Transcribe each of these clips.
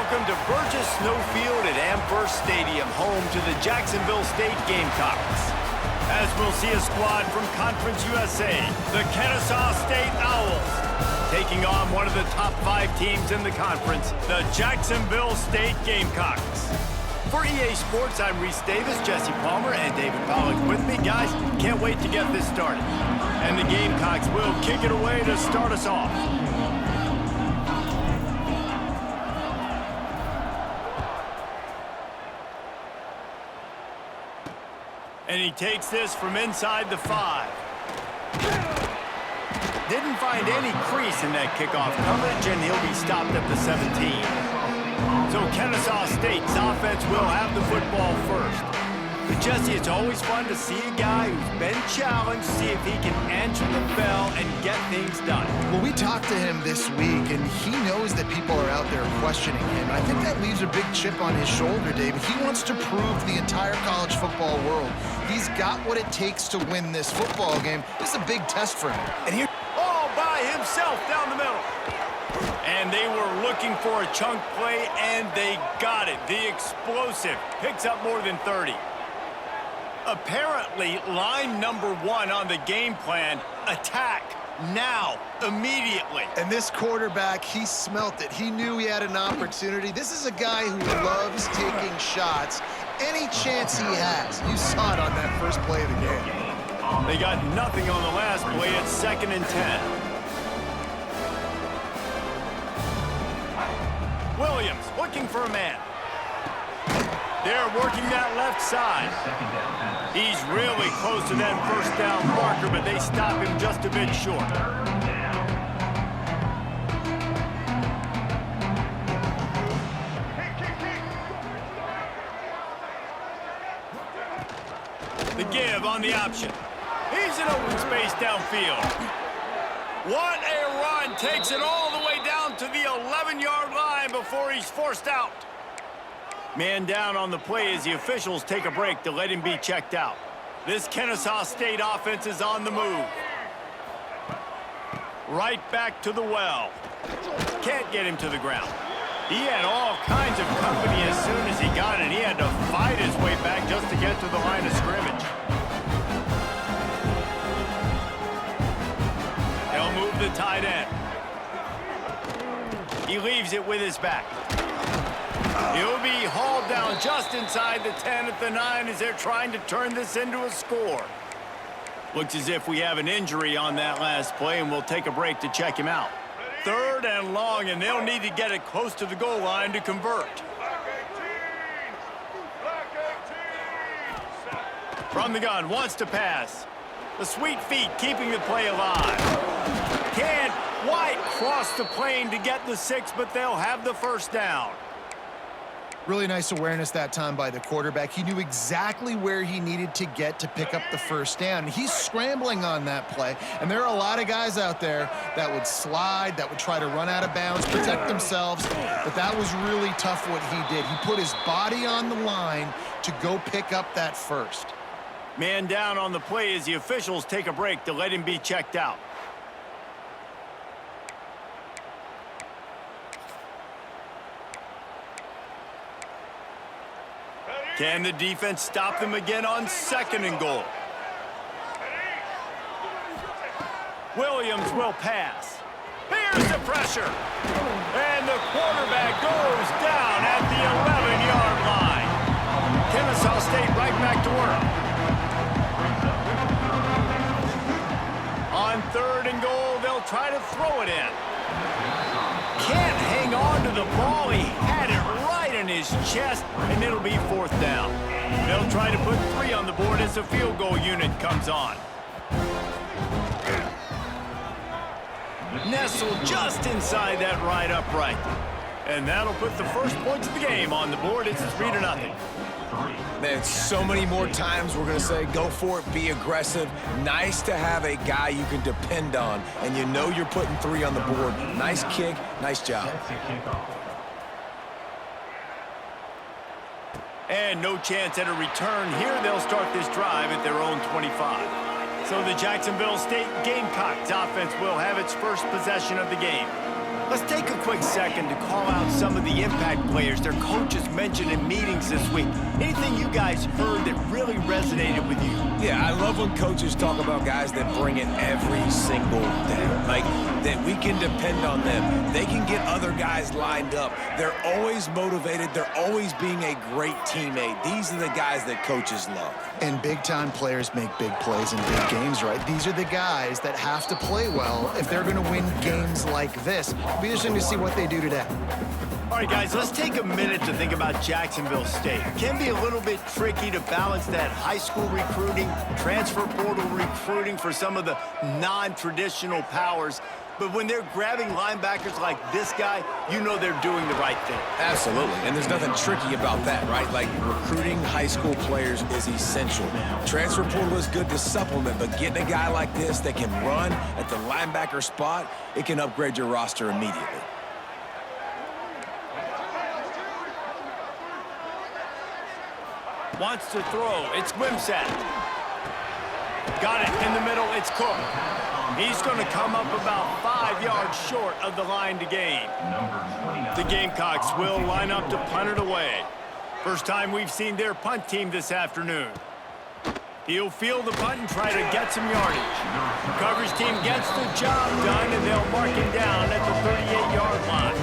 Welcome to Burgess Snowfield at Amherst Stadium, home to the Jacksonville State Gamecocks. As we'll see a squad from Conference USA, the Kennesaw State Owls, taking on one of the top 5 teams in the conference, the Jacksonville State Gamecocks. For EA Sports, I'm Reese Davis, Jesse Palmer, and David Pollock with me. Guys, can't wait to get this started. And the Gamecocks will kick it away to start us off. And he takes this from inside the 5. Didn't find any crease in that kickoff coverage, and he'll be stopped at the 17. So Kennesaw State's offense will have the football first. But Jesse, it's always fun to see a guy who's been challenged, see if he can answer the bell and get things done. Well, we talked to him this week, and he knows that people are out there questioning him. I think that leaves a big chip on his shoulder, David. He wants to prove to the entire college football world he's got what it takes to win this football game. This is a big test for him. And here, all by himself down the middle. And they were looking for a chunk play, and they got it. The explosive picks up more than 30. Apparently, line number 1 on the game plan, attack now, immediately. And this quarterback, he smelt it. He knew he had an opportunity. This is a guy who loves taking shots any chance he has. You saw it on that first play of the game. They got nothing on the last play. It's 2nd and 10. Williams looking for a man. They're working that left side. He's really close to that first down marker, but they stop him just a bit short. The give on the option. He's in open space downfield. What a run. Takes it all the way down to the 11-yard line before he's forced out. Man down on the play as the officials take a break to let him be checked out. This Kennesaw State offense is on the move. Right back to the well. Can't get him to the ground. He had all kinds of company as soon as he got it. He had to fight his way back just to get to the line of scrimmage. They'll move the tight end. He leaves it with his back. He'll be hauled down just inside the 10 at the 9 as they're trying to turn this into a score. Looks as if we have an injury on that last play, and we'll take a break to check him out. 3rd and long, and they'll need to get it close to the goal line to convert. From the gun, wants to pass. The sweet feet keeping the play alive. Can't quite cross the plane to get the 6, but they'll have the first down. Really nice awareness that time by the quarterback. He knew exactly where he needed to get to pick up the first down. He's scrambling on that play, and there are a lot of guys out there that would slide, that would try to run out of bounds, protect themselves, but that was really tough what he did. He put his body on the line to go pick up that first. Man down on the play as the officials take a break to let him be checked out. Can the defense stop them again on 2nd and goal? Williams will pass. Here's the pressure. And the quarterback goes down at the 11-yard line. Kennesaw State right back to work. On 3rd and goal, they'll try to throw it in. Can't hang on to the ball. He had it right in his chest, and it'll be 4th down. They'll try to put 3 on the board as the field goal unit comes on. Nestled just inside that right upright. And that'll put the first points of the game on the board. It's 3-0. Man, so many more times we're going to say, go for it, be aggressive. Nice to have a guy you can depend on, and you know you're putting 3 on the board. Nice kick, nice job. And no chance at a return here. They'll start this drive at their own 25. So the Jacksonville State Gamecocks offense will have its first possession of the game. Let's take a quick second to call out some of the impact players their coaches mentioned in meetings this week. Anything you guys heard that really resonated with you? Yeah, I love when coaches talk about guys that bring it every single day. Like, that we can depend on them. They can get other guys lined up. They're always motivated. They're always being a great teammate. These are the guys that coaches love. And big-time players make big plays in big games, right? These are the guys that have to play well if they're going to win games like this. It'll be interesting to see what they do today. All right, guys, let's take a minute to think about Jacksonville State. It can be a little bit tricky to balance that high school recruiting, transfer portal recruiting for some of the non-traditional powers. But when they're grabbing linebackers like this guy, you know they're doing the right thing. Absolutely, and there's nothing tricky about that, right? Like, recruiting high school players is essential. Transfer portal is good to supplement, but getting a guy like this that can run at the linebacker spot, it can upgrade your roster immediately. Wants to throw. It's Wimsatt. Got it in the middle. It's Cook. He's going to come up about 5 yards short of the line to gain. The Gamecocks will line up to punt it away. First time we've seen their punt team this afternoon. He'll field the punt and try to get some yardage. Coverage team gets the job done, and they'll mark him down at the 38-yard line.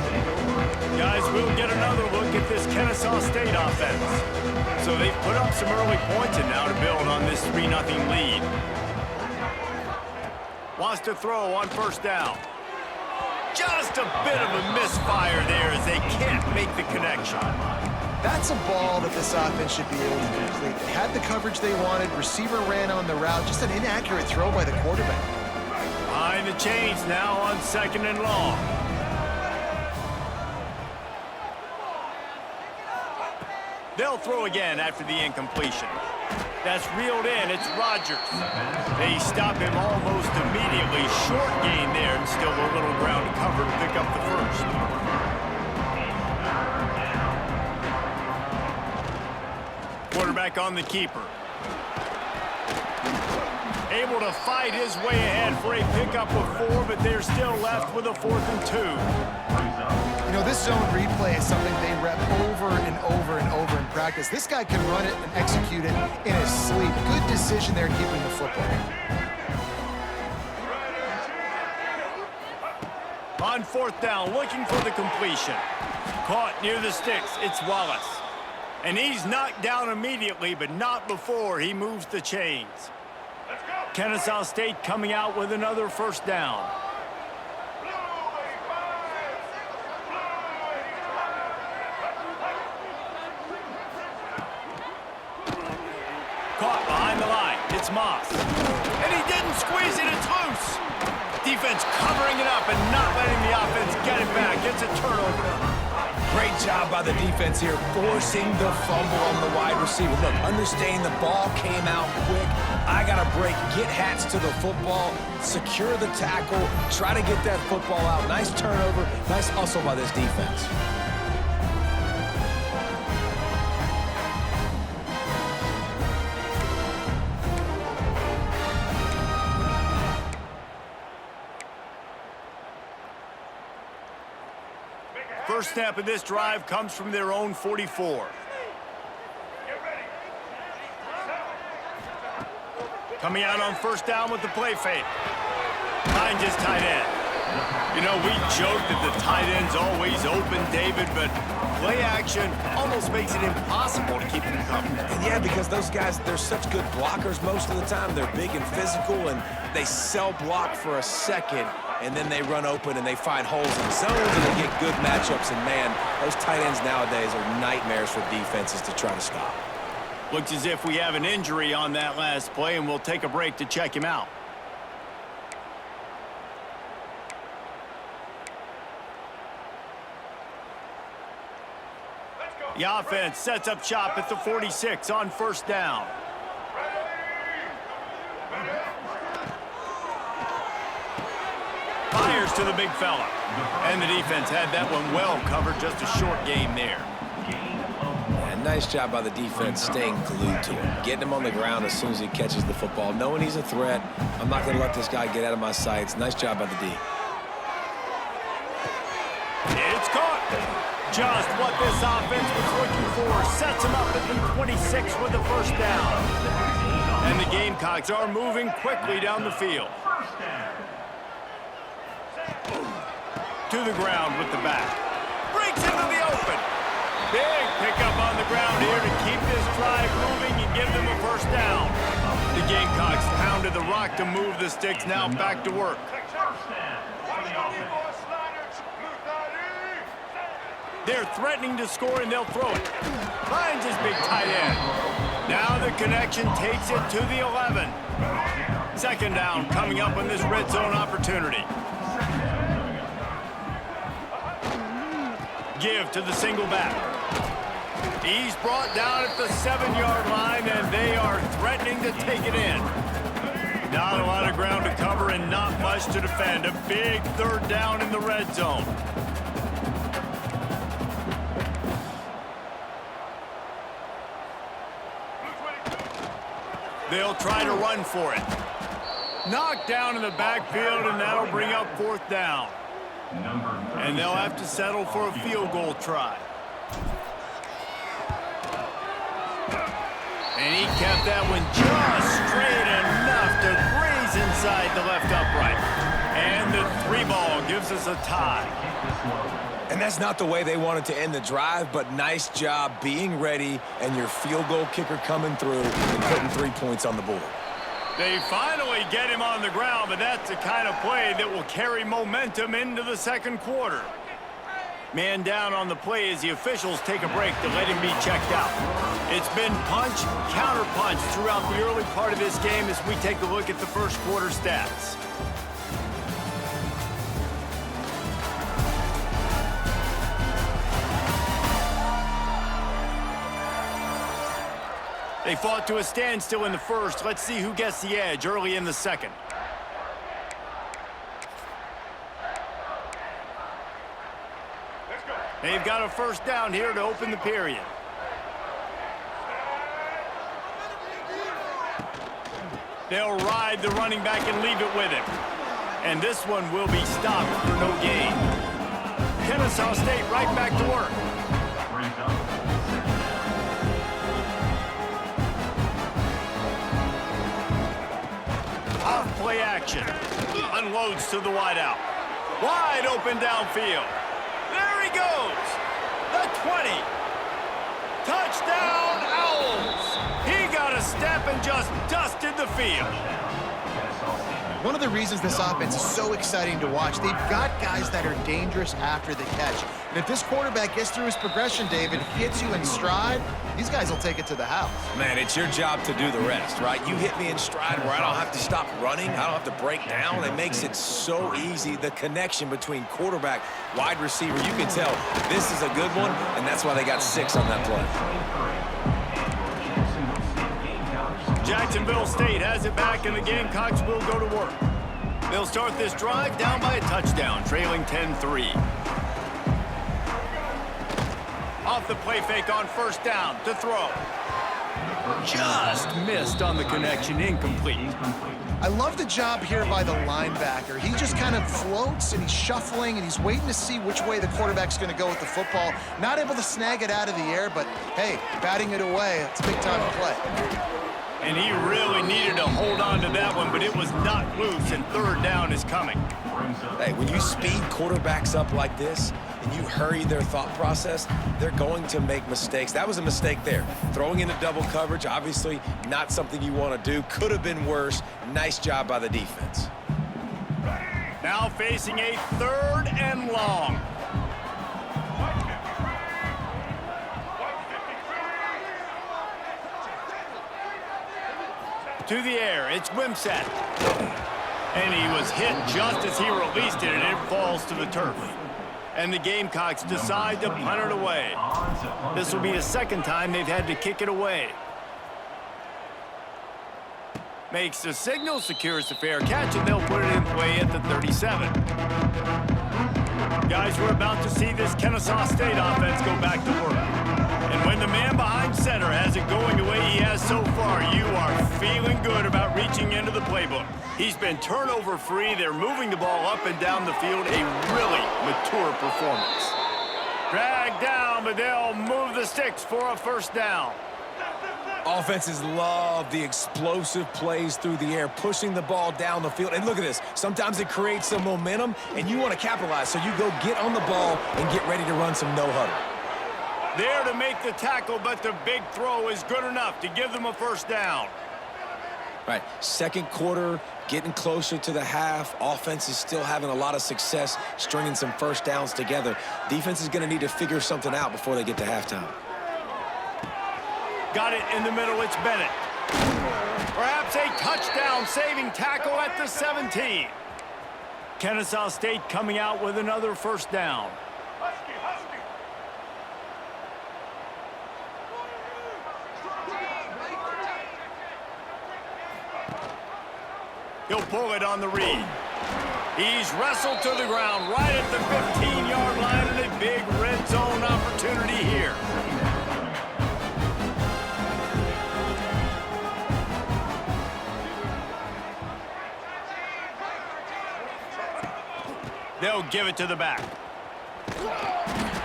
Guys, we'll get another look at this Kennesaw State offense. So they've put up some early points and now to build on this 3-0 lead. Wants to throw on first down. Just a bit of a misfire there as they can't make the connection. That's a ball that this offense should be able to complete. They had the coverage they wanted. Receiver ran on the route. Just an inaccurate throw by the quarterback. Behind the chains now on 2nd and long. They'll throw again after the incompletion. That's reeled in. It's Rogers. They stop him almost immediately. Short gain there and still a little ground to cover to pick up the first. Quarterback on the keeper. Able to fight his way ahead for a pickup of 4, but they're still left with a 4th and 2. You know, this zone replay is something they rep over and over and over in practice. This guy can run it and execute it in his sleep. Good decision there keeping the football. On 4th down, looking for the completion. Caught near the sticks. It's Wallace. And he's knocked down immediately, but not before he moves the chains. Kennesaw State coming out with another first down. Caught behind the line. It's Moss. And he didn't squeeze it. It's loose. Defense covering it up and not letting the offense get it back. It's a turnover. Great job by the defense here, forcing the fumble on the wide receiver. Look, understanding the ball came out quick. I got to break, get hats to the football, secure the tackle, try to get that football out. Nice turnover, nice hustle by this defense. First snap of this drive comes from their own 44. Coming out on first down with the play fake. Behind his tight end. You know, we joke that the tight end's always open, David, but play action almost makes it impossible to keep them covered. And yeah, because those guys, they're such good blockers most of the time. They're big and physical, and they sell block for a second, and then they run open and they find holes in zones and they get good matchups. And man, those tight ends nowadays are nightmares for defenses to try to stop. Looks as if we have an injury on that last play, and we'll take a break to check him out. The offense sets up shop at the 46 on first down. Fires to the big fella. And the defense had that one well covered, just a short game there. And nice job by the defense staying glued to him. Getting him on the ground as soon as he catches the football. Knowing he's a threat. I'm not going to let this guy get out of my sights. Nice job by the D. Just what this offense was looking for. Sets them up at the 26 with the first down. And the Gamecocks are moving quickly down the field. To the ground with the back. Breaks into the open. Big pickup on the ground here to keep this drive moving and give them a first down. The Gamecocks pounded the rock to move the sticks, now back to work. They're threatening to score, and they'll throw it. Finds his big tight end. Now the connection takes it to the 11. Second down coming up on this red zone opportunity. Give to the single back. He's brought down at the 7-yard line, and they are threatening to take it in. Not a lot of ground to cover and not much to defend. A big third down in the red zone. They'll try to run for it. Knocked down in the backfield, and that'll bring up fourth down. And they'll have to settle for a field goal try. And he kept that one just straight enough to graze inside the left upright. And the 3-ball gives us a tie. And that's not the way they wanted to end the drive, but nice job being ready and your field goal kicker coming through and putting 3 points on the board. They finally get him on the ground, but that's the kind of play that will carry momentum into the second quarter. Man down on the play as the officials take a break to let him be checked out. It's been punch, counter punch throughout the early part of this game as we take a look at the first quarter stats. They fought to a standstill in the first. Let's see who gets the edge early in the second. They've got a first down here to open the period. They'll ride the running back and leave it with him. And this one will be stopped for no gain. Kennesaw State right back to work. Off play action. Unloads to the wideout. Wide open downfield. There he goes. The 20. Touchdown, Owls. He got a step and just dusted the field. One of the reasons this offense is so exciting to watch, they've got guys that are dangerous after the catch. And if this quarterback gets through his progression, David, hits you in stride, these guys will take it to the house. Man, it's your job to do the rest, right? You hit me in stride where I don't have to stop running. I don't have to break down. It makes it so easy. The connection between quarterback, wide receiver, you can tell this is a good one, and that's why they got 6 on that play. Jacksonville State has it back, and the Gamecocks will go to work. They'll start this drive down by a touchdown, trailing 10-3. Off the play fake on first down to throw. Just missed on the connection, incomplete. I love the job here by the linebacker. He just kind of floats, and he's shuffling, and he's waiting to see which way the quarterback's going to go with the football. Not able to snag it out of the air, but, hey, batting it away, it's a big time to play. And he really needed to hold on to that one, but it was not loose, and third down is coming. Hey, when you speed quarterbacks up like this and you hurry their thought process, they're going to make mistakes. That was a mistake there. Throwing into double coverage, obviously not something you want to do. Could have been worse. Nice job by the defense. Now facing a third and long. To the air, it's Wimsatt. And he was hit just as he released it, and it falls to the turf. And the Gamecocks decide to punt it away. This will be the second time they've had to kick it away. Makes the signal, secures the fair catch, and they'll put it in play at the 37. Guys, we're about to see this Kennesaw State offense go back to work. And when the man behind center has it going the way he has so far, you are feeling good about reaching into the playbook. He's been turnover-free. They're moving the ball up and down the field. A really mature performance. Dragged down, but they'll move the sticks for a first down. Offenses love the explosive plays through the air, pushing the ball down the field. And look at this. Sometimes it creates some momentum, and you want to capitalize. So you go get on the ball and get ready to run some no-huddle. There to make the tackle, but the big throw is good enough to give them a first down. Right, second quarter, getting closer to the half. Offense is still having a lot of success stringing some first downs together. Defense is going to need to figure something out before they get to halftime. Got it in the middle, it's Bennett. Perhaps a touchdown-saving tackle at the 17. Kennesaw State coming out with another first down. He'll pull it on the read. He's wrestled to the ground right at the 15-yard line, and a big red zone opportunity here. They'll give it to the back.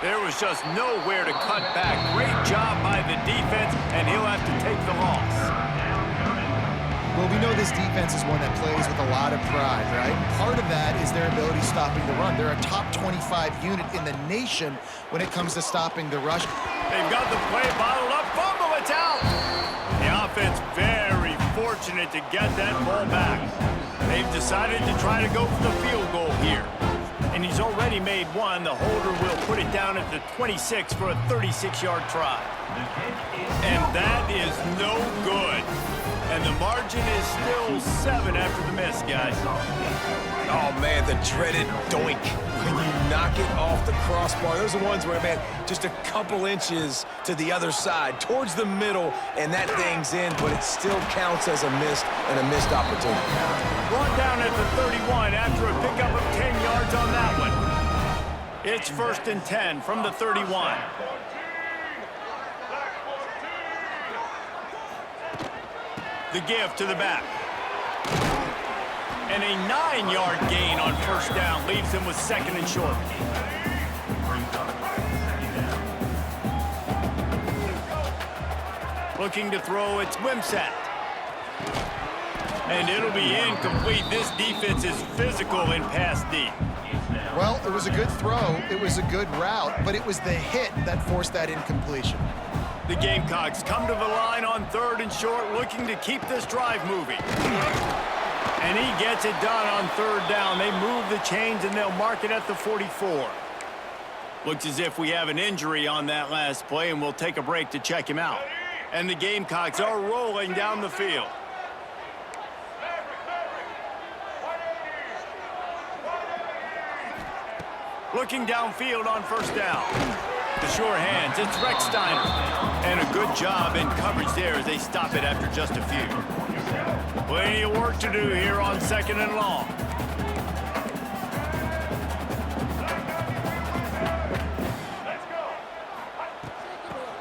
There was just nowhere to cut back. Great job by the defense, and he'll have to take the loss. Well, we know this defense is one that plays with a lot of pride, right? And part of that is their ability stopping the run. They're a top 25 unit in the nation when it comes to stopping the rush. They've got the play bottled up. Fumble, it's out. The offense very fortunate to get that ball back. They've decided to try to go for the field goal here. And he's already made one. The holder will put it down at the 26 for a 36-yard try. And that is no good. And the margin is still 7 after the miss, guys. Oh, man, the dreaded doink. When you knock it off the crossbar, those are ones where, man, just a couple inches to the other side, towards the middle, and that thing's in, but it still counts as a missed opportunity. Brought down at the 31 after a pickup of 10 yards on that one. It's 1st and 10 from the 31. The give to the back. And a 9-yard gain on first down leaves him with 2nd and short. Looking to throw, it's Wimsatt. And it'll be incomplete. This defense is physical in pass deep. Well, it was a good throw. It was a good route, but it was the hit that forced that incompletion. The Gamecocks come to the line on 3rd and short, looking to keep this drive moving. And he gets it done on 3rd down. They move the chains, and they'll mark it at the 44. Looks as if we have an injury on that last play, and we'll take a break to check him out. And the Gamecocks are rolling down the field. Looking downfield on 1st down. The sure hands, it's Rex Steiner. And a good job in coverage there as they stop it after just a few. Plenty of work to do here on 2nd and long.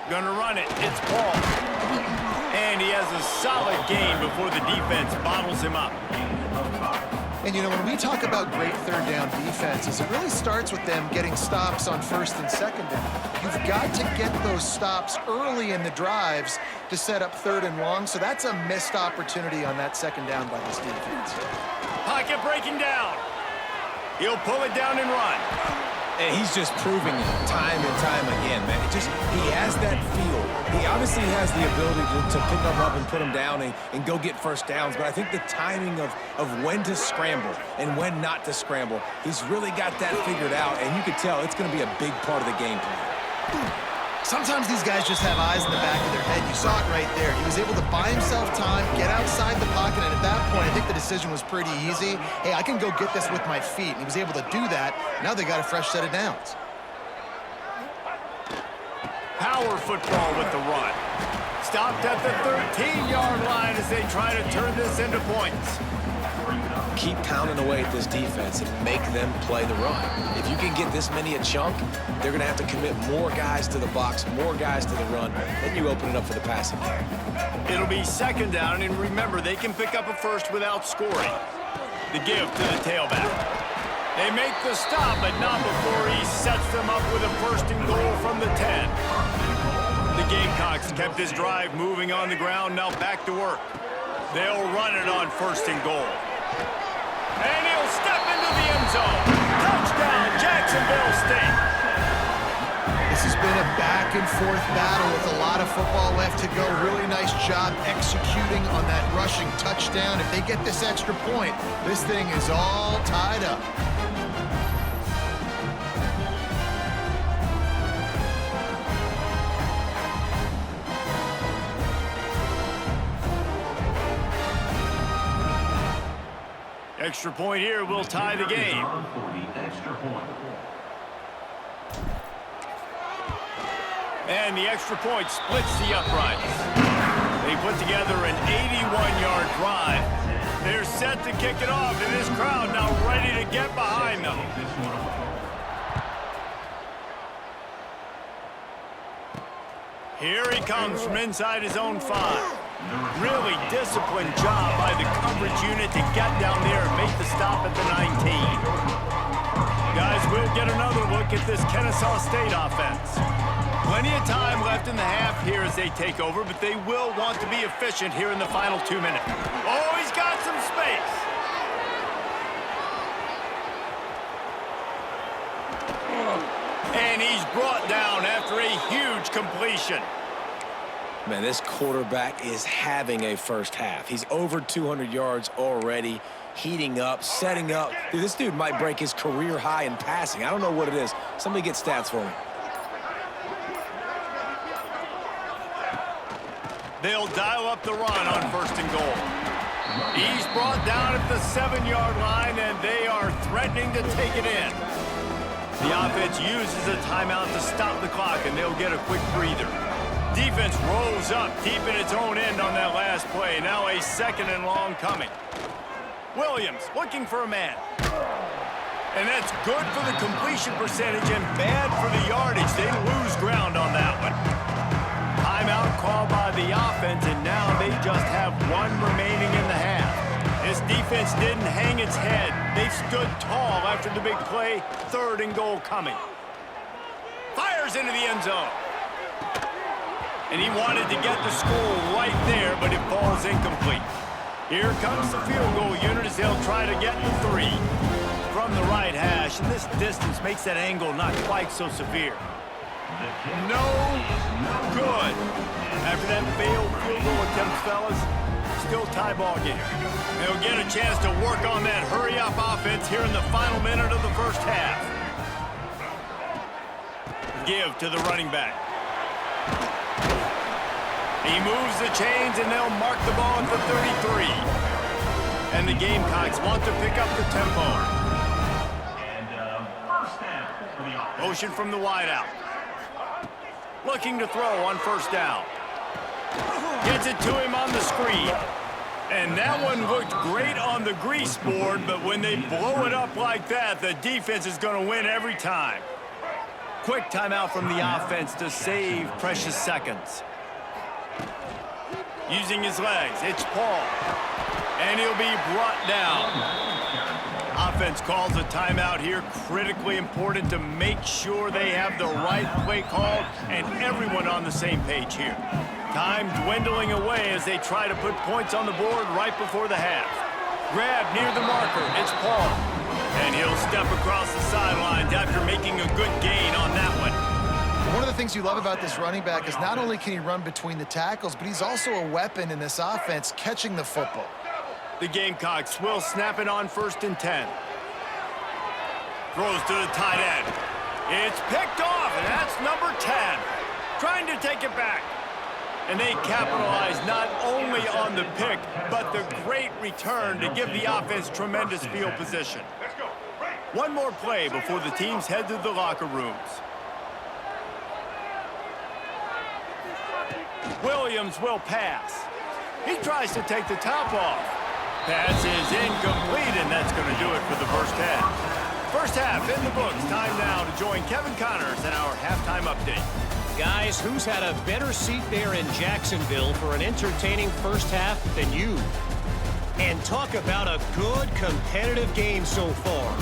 Gonna run it, it's Paul. And he has a solid gain before the defense bottles him up. And, you know, when we talk about great 3rd down defenses, it really starts with them getting stops on 1st and 2nd down. You've got to get those stops early in the drives to set up 3rd and long, so that's a missed opportunity on that 2nd down by this defense. Pocket breaking down. He'll pull it down and run. And he's just proving it time and time again, man. He has that feel. He obviously has the ability to pick them up and put them down and go get first downs, but I think the timing of when to scramble and when not to scramble, he's really got that figured out, and you can tell it's going to be a big part of the game plan. Sometimes these guys just have eyes in the back of their head. You saw it right there. He was able to buy himself time, get outside the pocket, and at that point, I think the decision was pretty easy. Hey, I can go get this with my feet. And he was able to do that. Now they got a fresh set of downs. Power football with the run. Stopped at the 13-yard line as they try to turn this into points. Keep pounding away at this defense and make them play the run. If you can get this many a chunk, they're going to have to commit more guys to the box, more guys to the run, then you open it up for the passing game. It'll be 2nd down, and remember, they can pick up a first without scoring. The give to the tailback. They make the stop, but not before he sets them up with a first and goal from the 10. The Gamecocks kept this drive moving on the ground, now back to work. They'll run it on first and goal. And he'll step into the end zone. Touchdown, Jacksonville State. This has been a back-and-forth battle with a lot of football left to go. Really nice job executing on that rushing touchdown. If they get this extra point, this thing is all tied up. Extra point here will tie the game. And the extra point splits the uprights. They put together an 81-yard drive. They're set to kick it off, and this crowd now ready to get behind them. Here he comes from inside his own 5. Really disciplined job by the coverage unit to get down there and make the stop at the 19. Guys, we'll get another look at this Kennesaw State offense. Plenty of time left in the half here as they take over, but they will want to be efficient here in the final 2 minutes. Oh, he's got some space. And he's brought down after a huge completion. Man, this quarterback is having a first half. He's over 200 yards already, heating up, setting up. Dude, this dude might break his career high in passing. I don't know what it is. Somebody get stats for me. They'll dial up the run on first and goal. He's brought down at the 7-yard line, and they are threatening to take it in. The offense uses a timeout to stop the clock, and they'll get a quick breather. Defense rolls up deep in its own end on that last play. Now a second and long coming. Williams looking for a man. And that's good for the completion percentage and bad for the yardage. They lose ground on that one. Timeout called by the offense, and now they just have one remaining in the half. This defense didn't hang its head. They stood tall after the big play. Third and goal coming. Fires into the end zone. And he wanted to get the score right there, but it falls incomplete. Here comes the field goal unit as they'll try to get the 3. From the right hash, and this distance makes that angle not quite so severe. No good. After that failed field goal attempt, fellas, still tie ball game. They'll get a chance to work on that hurry-up offense here in the final minute of the first half. Give to the running back. He moves the chains, and they'll mark the ball at the 33. And the Gamecocks want to pick up the tempo. Motion from the wideout. Looking to throw on first down. Gets it to him on the screen. And that one looked great on the grease board, but when they blow it up like that, the defense is going to win every time. Quick timeout from the offense to save precious seconds. Using his legs, it's Paul. And he'll be brought down. Offense calls a timeout here. Critically important to make sure they have the right play call and everyone on the same page here. Time dwindling away as they try to put points on the board right before the half. Grab near the marker, it's Paul. And he'll step across the sidelines after making a good gain on that one. One of the things you love about this running back is not only can he run between the tackles, but he's also a weapon in this offense, catching the football. The Gamecocks will snap it on first and 10. Throws to the tight end. It's picked off, and that's number 10. Trying to take it back. And they capitalize not only on the pick, but the great return to give the offense tremendous field position. One more play before the teams head to the locker rooms. Williams will pass. He tries to take the top off. Pass is incomplete, and that's going to do it for the first half. First half in the books. Time now to join Kevin Connors in our halftime update. Guys, who's had a better seat there in Jacksonville for an entertaining first half than you? And talk about a good competitive game so far.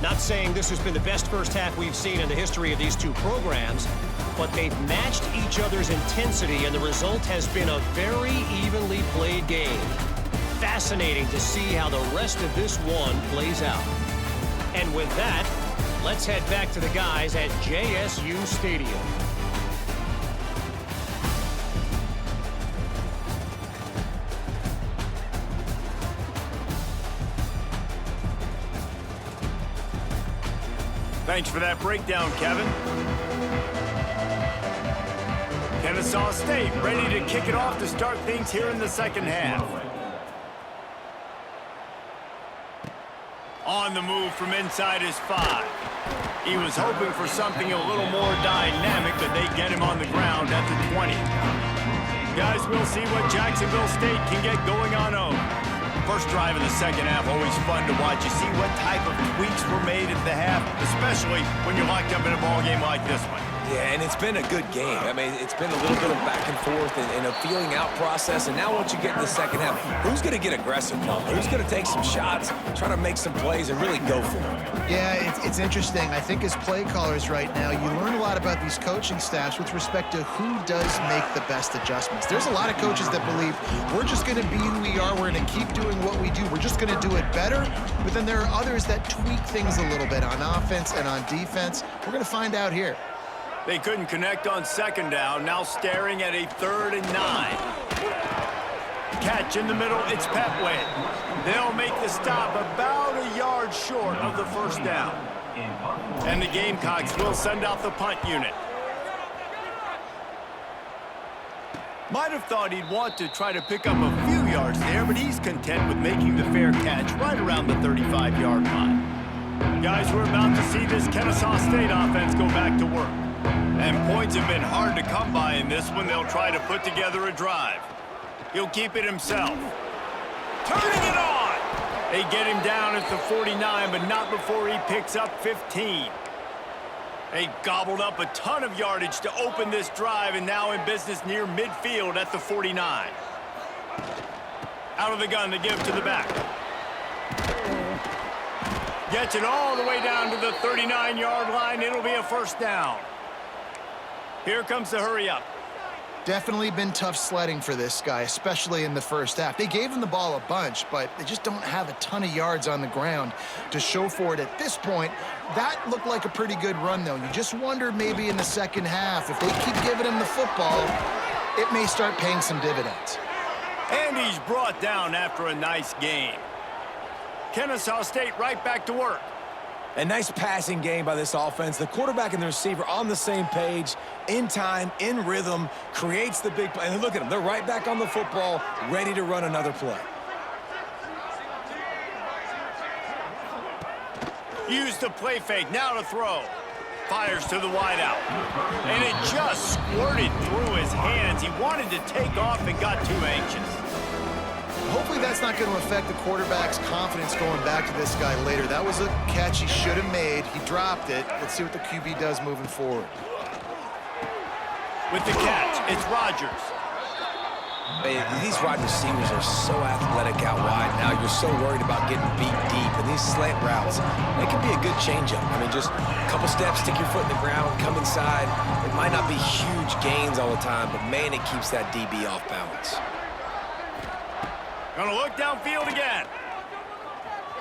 Not saying this has been the best first half we've seen in the history of these two programs, but they've matched each other's intensity, and the result has been a very evenly played game. Fascinating to see how the rest of this one plays out. And with that, let's head back to the guys at JSU Stadium. Thanks for that breakdown, Kevin. Kennesaw State ready to kick it off to start things here in the second half. On the move from inside his 5. He was hoping for something a little more dynamic, but they get him on the ground at the 20. Guys, we'll see what Jacksonville State can get going on home. First drive of the second half, always fun to watch. You see what type of tweaks were made at the half, especially when you're locked up in a ball game like this one. Yeah, and it's been a good game. I mean, it's been a little bit of back and forth and a feeling out process. And now once you get in the second half, who's going to get aggressive? Who's going to take some shots, try to make some plays, and really go for it? Yeah, it's interesting. I think as play callers right now, you learn a lot about these coaching staffs with respect to who does make the best adjustments. There's a lot of coaches that believe we're just going to be who we are. We're going to keep doing what we do. We're just going to do it better. But then there are others that tweak things a little bit on offense and on defense. We're going to find out here. They couldn't connect on second down, now staring at a 3rd and 9. Catch in the middle, it's Petway. They'll make the stop about a yard short of the first down. And the Gamecocks will send out the punt unit. Might have thought he'd want to try to pick up a few yards there, but he's content with making the fair catch right around the 35-yard line. Guys, we're about to see this Kennesaw State offense go back to work. And points have been hard to come by in this one. They'll try to put together a drive. He'll keep it himself. Turning it on! They get him down at the 49, but not before he picks up 15. They gobbled up a ton of yardage to open this drive, and now in business near midfield at the 49. Out of the gun to give to the back. Gets it all the way down to the 39-yard line. It'll be a first down. Here comes the hurry-up. Definitely been tough sledding for this guy, especially in the first half. They gave him the ball a bunch, but they just don't have a ton of yards on the ground to show for it at this point. That looked like a pretty good run, though. You just wonder maybe in the second half, if they keep giving him the football, it may start paying some dividends. And he's brought down after a nice game. Kennesaw State right back to work. A nice passing game by this offense. The quarterback and the receiver on the same page, in time, in rhythm, creates the big play. And look at them. They're right back on the football, ready to run another play. Use the play fake. Now to throw. Fires to the wideout. And it just squirted through his hands. He wanted to take off and got too anxious. Hopefully that's not going to affect the quarterback's confidence going back to this guy later. That was a catch he should have made. He dropped it. Let's see what the QB does moving forward. With the catch, it's Rogers. These wide receivers are so athletic out wide now. You're so worried about getting beat deep. And these slant routes, they can be a good changeup. I mean, just a couple steps, stick your foot in the ground, come inside. It might not be huge gains all the time, but man, it keeps that DB off balance. Gonna look downfield again.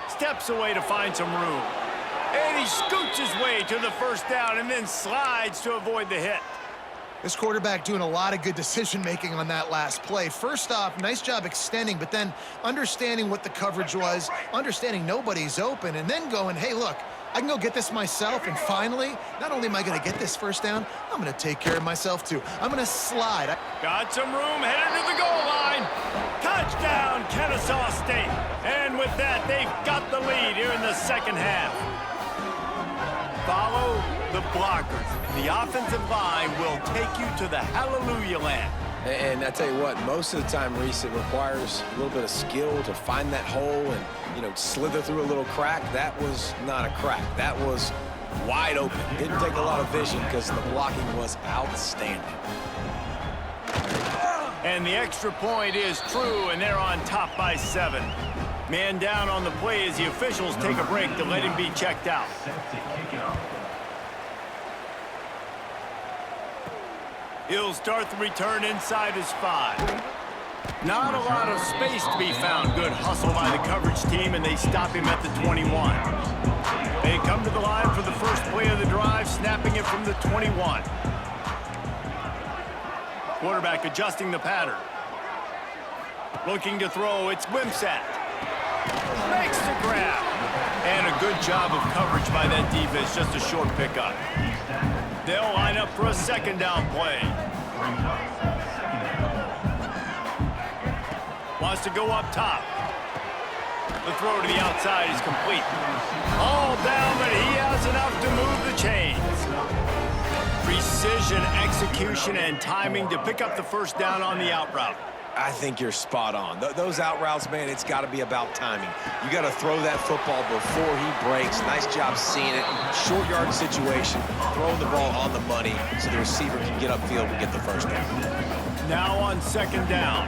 Steps away to find some room. And he scoots his way to the first down and then slides to avoid the hit. This quarterback doing a lot of good decision-making on that last play. First off, nice job extending, but then understanding what the coverage was, understanding nobody's open, and then going, hey, look, I can go get this myself, and finally, not only am I going to get this first down, I'm going to take care of myself, too. I'm going to slide. Got some room, headed to the goal line. Touchdown, Kennesaw State. And with that, they've got the lead here in the second half. Follow the blockers. The offensive line will take you to the hallelujah land. And I tell you what, most of the time, Reese, it requires a little bit of skill to find that hole and, you know, slither through a little crack. That was not a crack. That was wide open. Didn't take a lot of vision because the blocking was outstanding. And the extra point is true, and they're on top by 7. Man down on the play as the officials take a break to let him be checked out. He'll start the return inside his 5. Not a lot of space to be found. Good hustle by the coverage team, and they stop him at the 21. They come to the line for the first play of the drive, snapping it from the 21. Quarterback adjusting the pattern. Looking to throw, it's Wimsatt. Makes the grab. And a good job of coverage by that defense, just a short pickup. They'll line up for a second down play. Wants to go up top. The throw to the outside is complete. All down, but he has enough to move the chains. Precision, execution, and timing to pick up the first down on the out route. I think you're spot on. Those out routes, man, it's got to be about timing. You got to throw that football before he breaks. Nice job seeing it. Short yard situation, throwing the ball on the money so the receiver can get upfield and get the first down. Now on second down.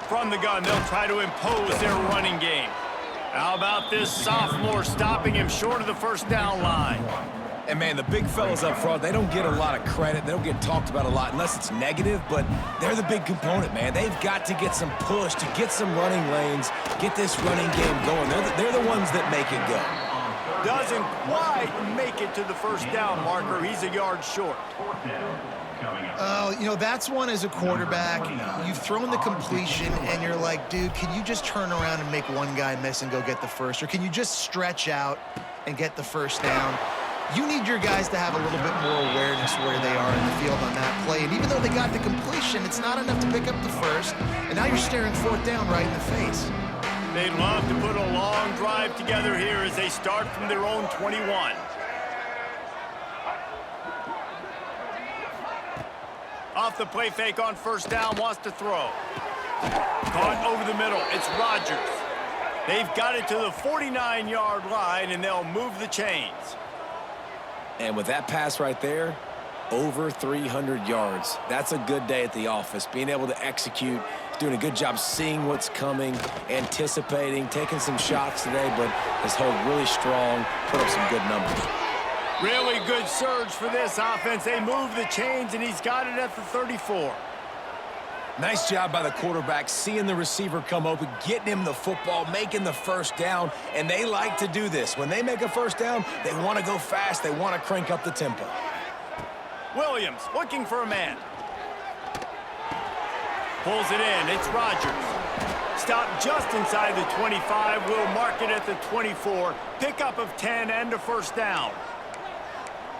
From the gun, they'll try to impose their running game. How about this sophomore stopping him short of the first down line? And, man, the big fellas up front, they don't get a lot of credit. They don't get talked about a lot unless it's negative, but they're the big component, man. They've got to get some push, to get some running lanes, get this running game going. They're the ones that make it go. Doesn't quite make it to the first down marker. He's a yard short. Oh, you know, that's one as a quarterback. You've thrown the completion, and you're like, dude, can you just turn around and make one guy miss and go get the first? Or can you just stretch out and get the first down? You need your guys to have a little bit more awareness where they are in the field on that play. And even though they got the completion, it's not enough to pick up the first. And now you're staring fourth down right in the face. They'd love to put a long drive together here as they start from their own 21. Off the play fake on first down, wants to throw. Caught over the middle, it's Rodgers. They've got it to the 49-yard line, and they'll move the chains. And with that pass right there, over 300 yards. That's a good day at the office. Being able to execute, doing a good job seeing what's coming, anticipating, taking some shots today, but has held really strong, put up some good numbers. Really good surge for this offense. They move the chains, and he's got it at the 34. Nice job by the quarterback, seeing the receiver come open, getting him the football, making the first down, and they like to do this. When they make a first down, they want to go fast. They want to crank up the tempo. Williams looking for a man. Pulls it in. It's Rodgers. Stop just inside the 25. We'll mark it at the 24. Pickup of 10 and a first down.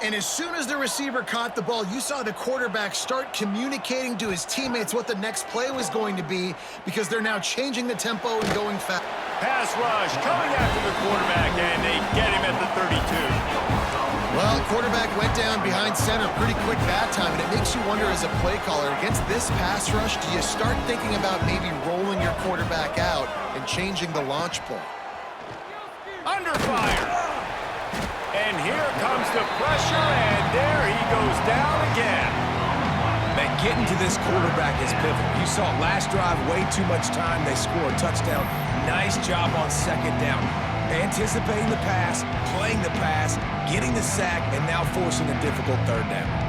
And as soon as the receiver caught the ball, you saw the quarterback start communicating to his teammates what the next play was going to be, because they're now changing the tempo and going fast. Pass rush coming after the quarterback, and they get him at the 32. Well, quarterback went down behind center pretty quick that time, and it makes you wonder as a play caller, against this pass rush, do you start thinking about maybe rolling your quarterback out and changing the launch point? Under fire. And here comes the pressure, and there he goes down again. Man, getting to this quarterback is pivotal. You saw last drive, way too much time. They score a touchdown. Nice job on second down. Anticipating the pass, playing the pass, getting the sack, and now forcing a difficult third down.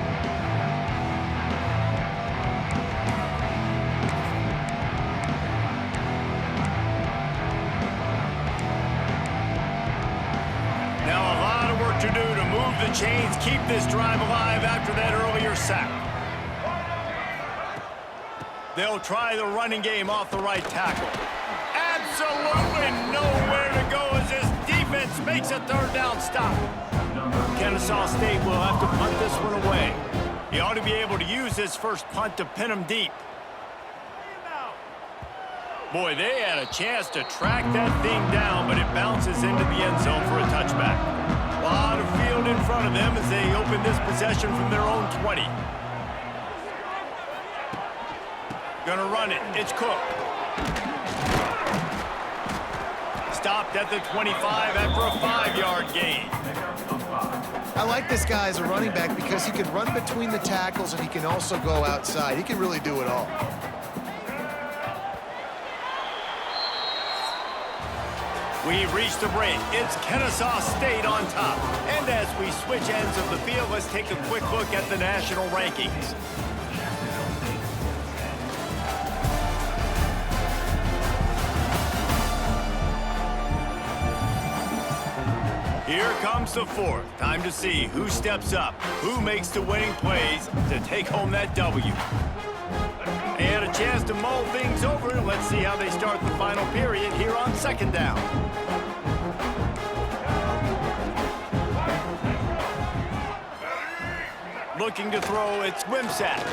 To do to move the chains, keep this drive alive after that earlier sack. They'll try the running game off the right tackle. Absolutely nowhere to go as this defense makes a third down stop. Kennesaw State will have to punt this one away. He ought to be able to use his first punt to pin him deep. Boy, they had a chance to track that thing down, but it bounces into the end zone for a touchback. A lot of field in front of them as they open this possession from their own 20. Gonna run it. It's Cook. Stopped at the 25 after a 5-yard gain. I like this guy as a running back because he can run between the tackles and he can also go outside. He can really do it all. We've reached the break. It's Kennesaw State on top. And as we switch ends of the field, let's take a quick look at the national rankings. Here comes the fourth. Time to see who steps up, who makes the winning plays to take home that W. And a chance to mull things over. Let's see how they start the final period here on second down. Looking to throw, it's Wimsatt.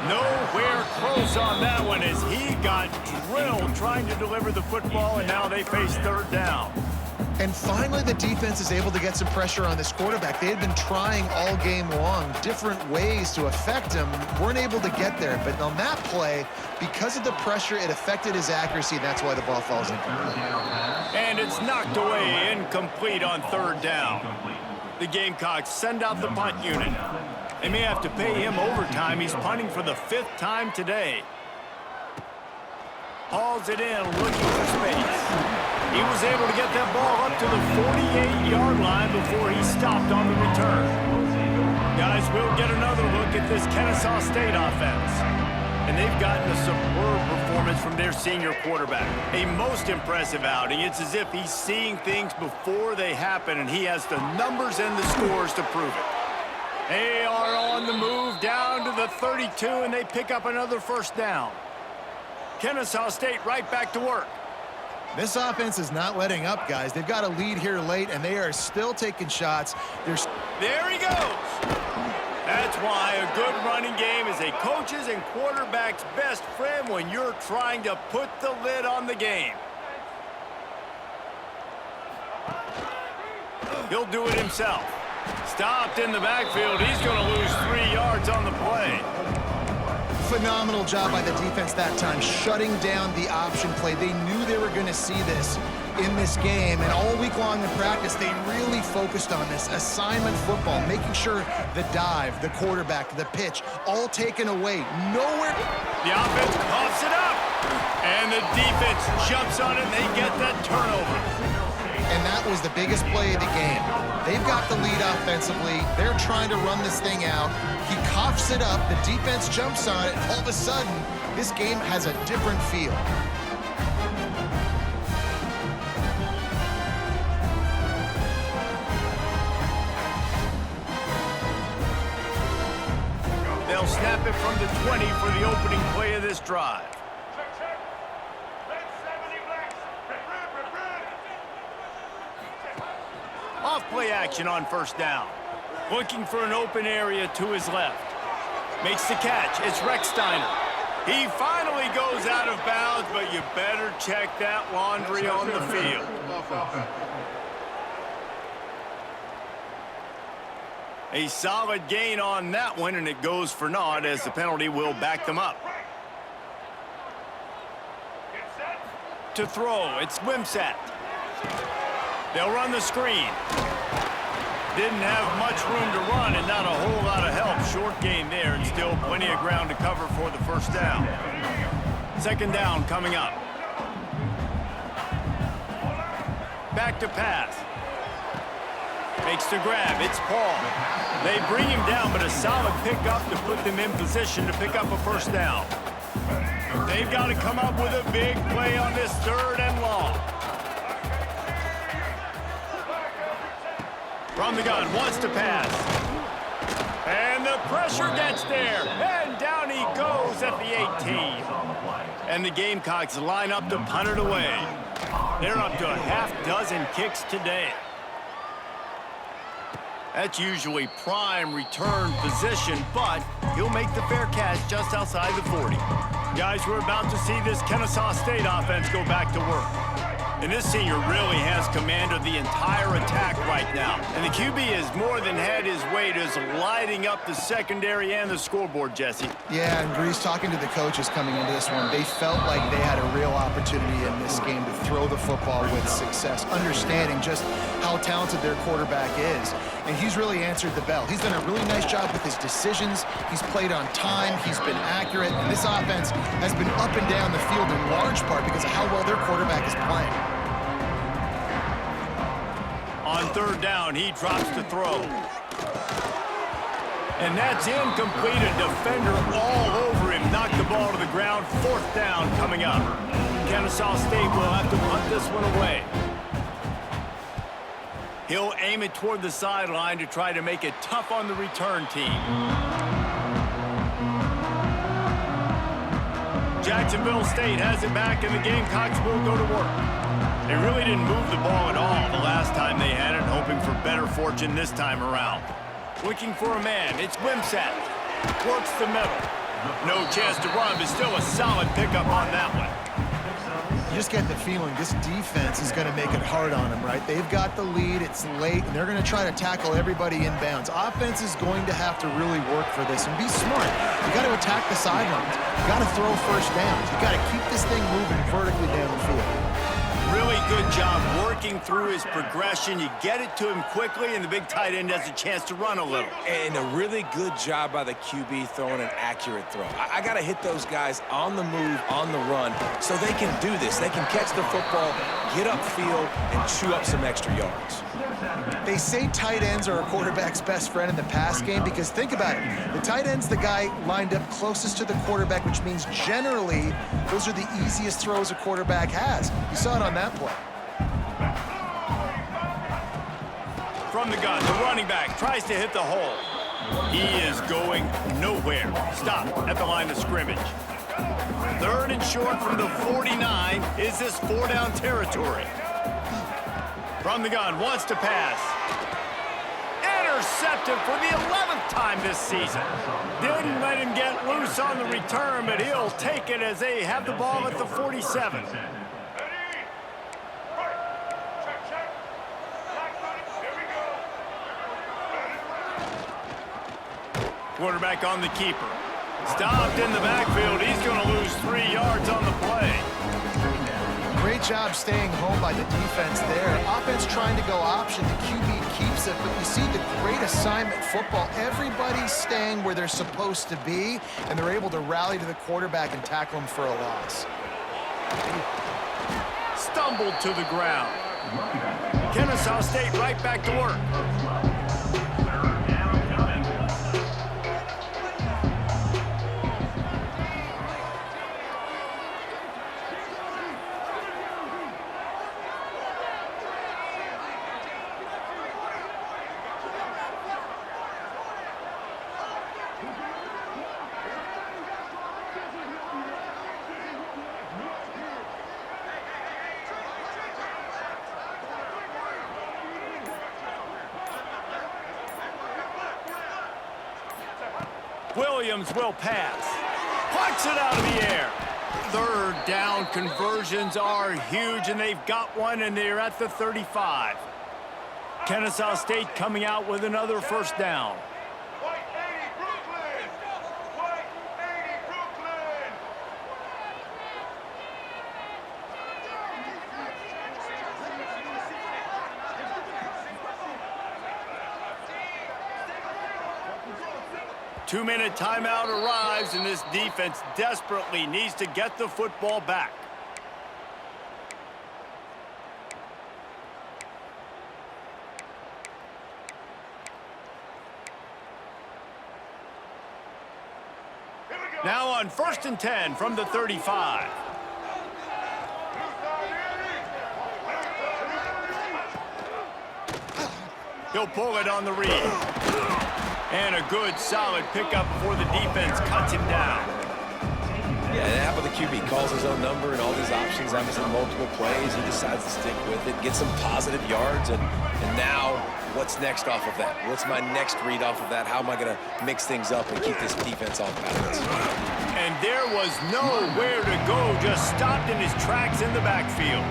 Nowhere close on that one as he got drilled trying to deliver the football, and now they face third down. And finally, the defense is able to get some pressure on this quarterback. They had been trying all game long different ways to affect him, weren't able to get there. But on that play, because of the pressure, it affected his accuracy, and that's why the ball falls incomplete. And it's knocked away, incomplete on third down. The Gamecocks send out the punt unit. They may have to pay him overtime. He's punting for the 5th time today. Hauls it in, looking for space. He was able to get that ball up to the 48-yard line before he stopped on the return. Guys, we'll get another look at this Kennesaw State offense. And they've gotten a superb performance from their senior quarterback. A most impressive outing. It's as if he's seeing things before they happen, and he has the numbers and the scores to prove it. They are on the move down to the 32, and they pick up another first down. Kennesaw State right back to work. This offense is not letting up, guys. They've got a lead here late, and they are still taking shots. There he goes. That's why a good running game is a coach's and quarterback's best friend when you're trying to put the lid on the game. He'll do it himself. Stopped in the backfield. He's going to lose 3 yards on the play. Phenomenal job by the defense that time, shutting down the option play. They knew they were going to see this in this game, and all week long in practice, they really focused on this assignment football, making sure the dive, the quarterback, the pitch, all taken away. Nowhere. The offense coughs it up, and the defense jumps on it, and they get that turnover. And that was the biggest play of the game. They've got the lead offensively. They're trying to run this thing out. He coughs it up. The defense jumps on it. All of a sudden, this game has a different feel. They'll snap it from the 20 for the opening play of this drive. Off play action on first down. Looking for an open area to his left. Makes the catch. It's Recksteiner. He finally goes out of bounds, but you better check that laundry on the field. A solid gain on that one, and it goes for naught as the penalty will back them up. To throw, it's Wimsatt. They'll run the screen. Didn't have much room to run and not a whole lot of help. Short gain there and still plenty of ground to cover for the first down. Second down coming up. Back to pass. Makes the grab. It's Paul. They bring him down, but a solid pickup to put them in position to pick up a first down. They've got to come up with a big play on this third and long. From the gun, wants to pass. And the pressure gets there. And down he goes at the 18. And the Gamecocks line up to punt it away. They're up to a half-dozen kicks today. That's usually prime return position, but he'll make the fair catch just outside the 40. Guys, we're about to see this Kennesaw State offense go back to work. And this senior really has command of the entire attack right now. And the QB has more than had his weight as lighting up the secondary and the scoreboard, Jesse. Yeah, and Grease, talking to the coaches coming into this one, they felt like they had a real opportunity in this game to throw the football with success, understanding just how talented their quarterback is. And he's really answered the bell. He's done a really nice job with his decisions. He's played on time. He's been accurate. And this offense has been up and down the field in large part because of how well their quarterback is playing. On third down, he drops to throw. And that's incomplete. A defender all over him. Knocked the ball to the ground. Fourth down coming up. Kennesaw State will have to punt this one away. He'll aim it toward the sideline to try to make it tough on the return team. Jacksonville State has it back, and the Gamecocks will go to work. They really didn't move the ball at all the last time they had it, hoping for better fortune this time around. Looking for a man, it's Wimsatt. Works the middle. No chance to run, but still a solid pickup on that one. You just get the feeling this defense is going to make it hard on them, right? They've got the lead, it's late, and they're going to try to tackle everybody inbounds. Offense is going to have to really work for this and be smart. You got to attack the sidelines. You got to throw first downs. You got to keep this thing moving vertically down the field. Really good job working through his progression. You get it to him quickly, and the big tight end has a chance to run a little. And a really good job by the QB throwing an accurate throw. I got to hit those guys on the move, on the run, so they can do this. They can catch the football, get upfield, and chew up some extra yards. They say tight ends are a quarterback's best friend in the pass game because think about it. The tight end's the guy lined up closest to the quarterback, which means generally those are the easiest throws a quarterback has. You saw it on that play. From the gun, the running back tries to hit the hole. He is going nowhere. Stop at the line of scrimmage. Third and short from the 49. Is this four-down territory? From the gun, wants to pass. Intercepted for the 11th time this season. Didn't let him get loose on the return, but he'll take it as they have the ball at the 47. Quarterback on the keeper. Stopped in the backfield. He's going to lose 3 yards on the play. Great job staying home by the defense there. Offense trying to go option. The QB keeps it, but you see the great assignment football. Everybody's staying where they're supposed to be, and they're able to rally to the quarterback and tackle him for a loss. Stumbled to the ground. Kennesaw State right back to work. Williams will pass. Puts it out of the air. Third down conversions are huge, and they've got one, and they're at the 35. Kennesaw State coming out with another first down. White 80, Brooklyn! White 80, Brooklyn! 2-minute timeout arrives, and this defense desperately needs to get the football back. Now on 1st and 10 from the 35. He'll pull it on the read. And a good, solid pickup before the defense cuts him down. Yeah, and how about the QB? Calls his own number and all these options, having some multiple plays. He decides to stick with it, get some positive yards, and now what's next off of that? What's my next read off of that? How am I going to mix things up and keep this defense off balance? And there was nowhere to go, just stopped in his tracks in the backfield.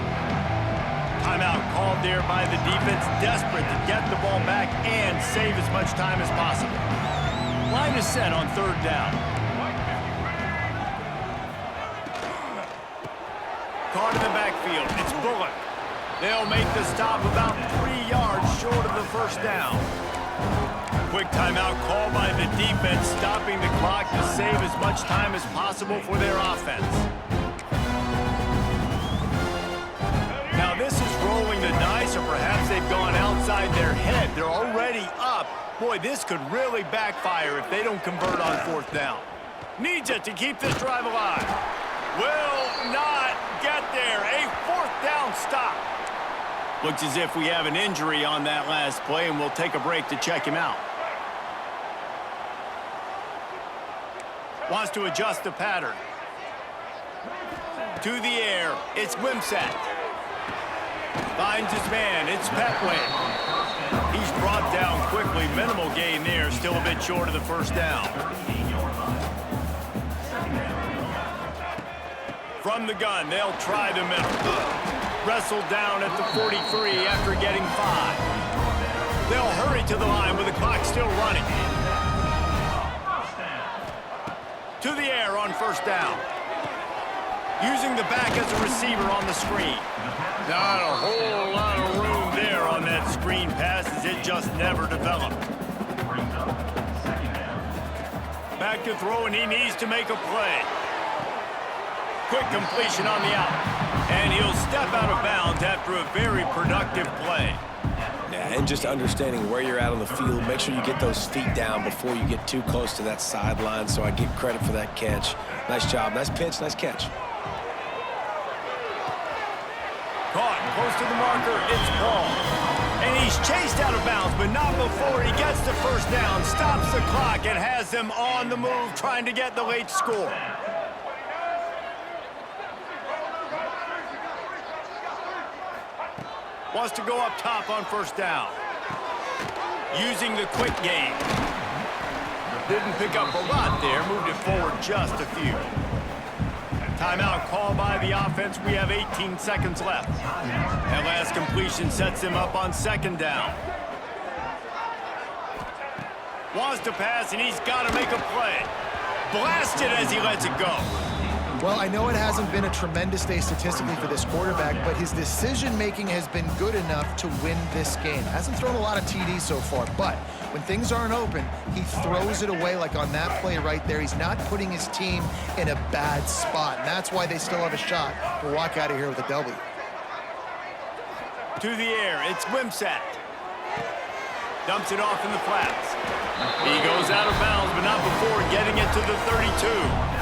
Timeout called there by the defense, desperate to get the ball back and save as much time as possible. Line is set on 3rd down. Caught in the backfield, it's Bullock. They'll make the stop about 3 yards short of the first down. Quick timeout called by the defense, stopping the clock to save as much time as possible for their offense. Now this is rolling the dice, or perhaps they've gone outside inside their head. They're already up. Boy, this could really backfire if they don't convert on fourth down. Needs it to keep this drive alive. Will not get there. A fourth down stop. Looks as if we have an injury on that last play, and we'll take a break to check him out. Wants to adjust the pattern. To the air, it's Wimsatt. Finds his man, it's Petway. He's brought down quickly, minimal gain there, still a bit short of the first down. From the gun, they'll try the middle. Wrestled down at the 43 after getting 5. They'll hurry to the line with the clock still running. To the air on first down. Using the back as a receiver on the screen. Not a whole lot of room there on that screen pass as it just never developed. Back to throw, and he needs to make a play. Quick completion on the out. And he'll step out of bounds after a very productive play. Yeah, and just understanding where you're at on the field, make sure you get those feet down before you get too close to that sideline, so I get credit for that catch. Nice job, nice pitch, nice catch. Caught close to the marker, it's Paul. And he's chased out of bounds, but not before he gets the first down, stops the clock, and has them on the move trying to get the late score. Wants to go up top on first down. Using the quick game. Didn't pick up a lot there, moved it forward just a few. Timeout call by the offense. We have 18 seconds left. That last completion sets him up on second down. Wants to pass, and he's got to make a play. Blasted as he lets it go. Well, I know it hasn't been a tremendous day statistically for this quarterback, but his decision-making has been good enough to win this game. Hasn't thrown a lot of TDs so far, but when things aren't open, he throws it away like on that play right there. He's not putting his team in a bad spot, and that's why they still have a shot to walk out of here with a W. To the air, it's Wimsatt. Dumps it off in the flats. He goes out of bounds, but not before getting it to the 32.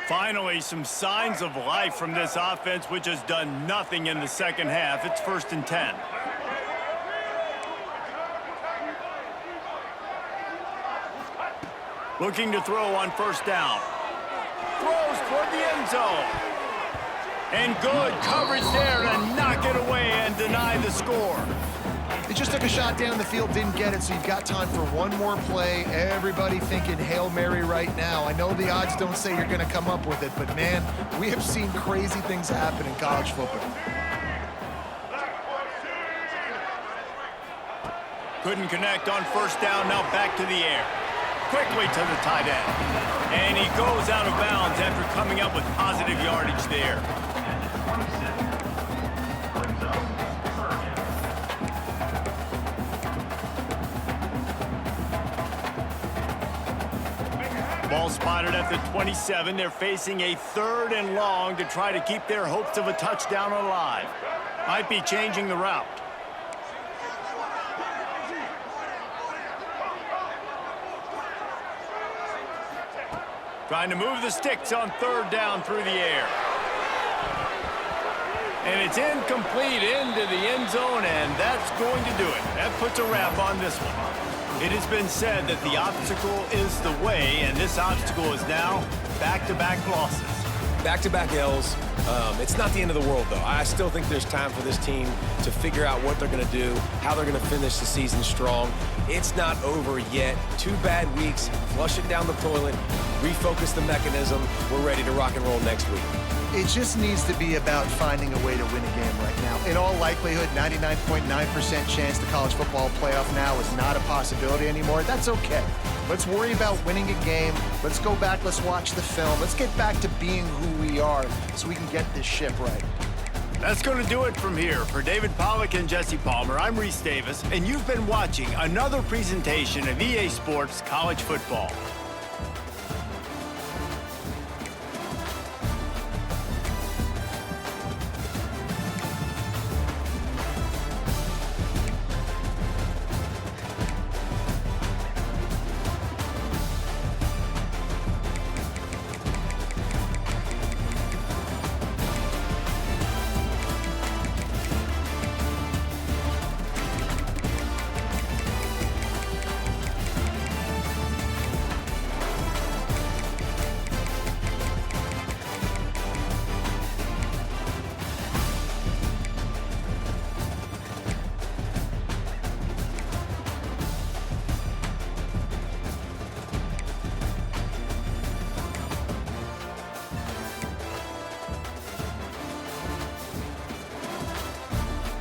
Finally, some signs of life from this offense, which has done nothing in the second half. It's 1st and 10. Looking to throw on first down. Throws toward the end zone. And good coverage there to knock it away and deny the score. They just took a shot down the field, didn't get it, so you've got time for one more play. Everybody thinking Hail Mary right now. I know the odds don't say you're going to come up with it, but, man, we have seen crazy things happen in college football. Couldn't connect on first down, now back to the air. Quickly to the tight end. And he goes out of bounds after coming up with positive yardage there. Ball spotted at the 27. They're facing a 3rd and long to try to keep their hopes of a touchdown alive. Might be changing the route. Trying to move the sticks on 3rd down through the air. And it's incomplete into the end zone, and that's going to do it. That puts a wrap on this one. It has been said that the obstacle is the way, and this obstacle is now back-to-back losses. Back-to-back L's. It's not the end of the world, though. I still think there's time for this team to figure out what they're going to do, how they're going to finish the season strong. It's not over yet. 2 bad weeks. Flush it down the toilet. Refocus the mechanism. We're ready to rock and roll next week. It just needs to be about finding a way to win a game right now. In all likelihood, 99.9% chance the college football playoff now is not a possibility anymore. That's okay. Let's worry about winning a game. Let's go back. Let's watch the film. Let's get back to being who we are so we can get this ship right. That's going to do it from here. For David Pollack and Jesse Palmer, I'm Reese Davis, and you've been watching another presentation of EA Sports College Football.